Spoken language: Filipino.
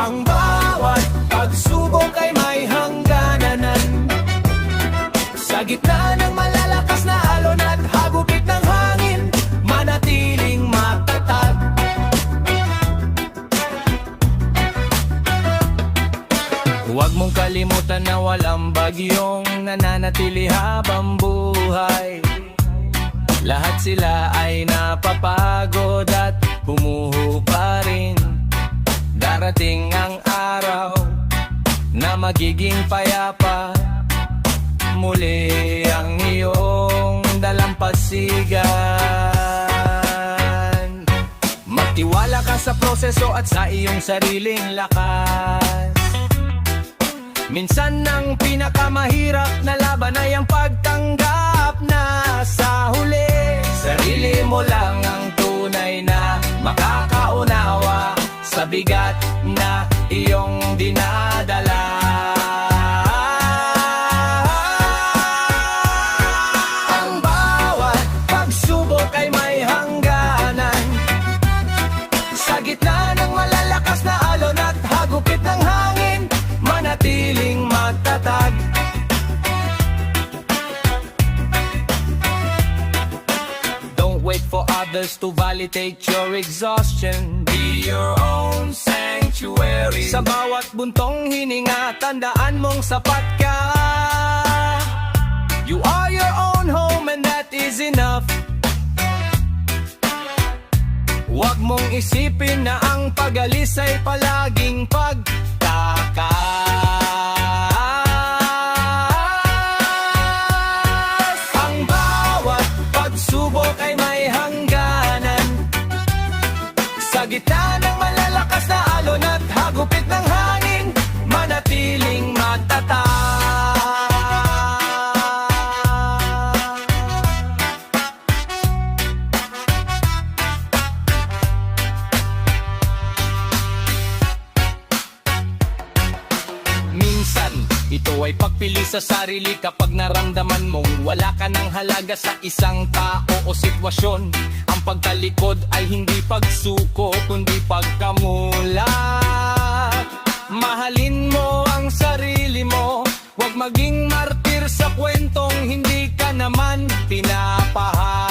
Ang bawat pagsubok ay may hangganan. Sa gitna ng malalakas na alon at hagupit ng hangin, manatiling matatag. Huwag mong kalimutan na walang bagyong nananatili habang buhay. Lahat sila ay napapagod at humuhu pa rin. Darating ang araw na magiging payapa muli ang iyong dalampasigan. Magtiwala ka sa proseso at sa iyong sariling lakas. Minsan ang pinakamahirap na laban ay ang pagtanggap na sa huli sarili mo lang ang tunay na makakaunawa sa bigat na iyong dinadala. Ang bawat pagsubok ay may hangganan. Sa gitna ng malalakas na alon at hagupit ng hangin, manatiling magtatag. Don't wait for others to validate your exhaustion. Be your own sanctuary. Sa bawat buntong hininga, tandaan mong sapat ka. You are your own home and that is enough. Huwag mong isipin na ang pag-alis ay palaging pagtakas. Ang bawat pagsubok ay may hangganan. Sa gitna ng malalakas na alon at hagupit ng hangin, manatiling matatag. Minsan, ito ay pagpili sa sarili kapag naramdaman mong wala ka ng halaga sa isang tao o sitwasyon. Ang pagtalikod ay hindi pagsuko, kundi pagkamulat. Mahalin mo ang sarili mo, huwag maging martir sa kwentong hindi ka naman pinapahal.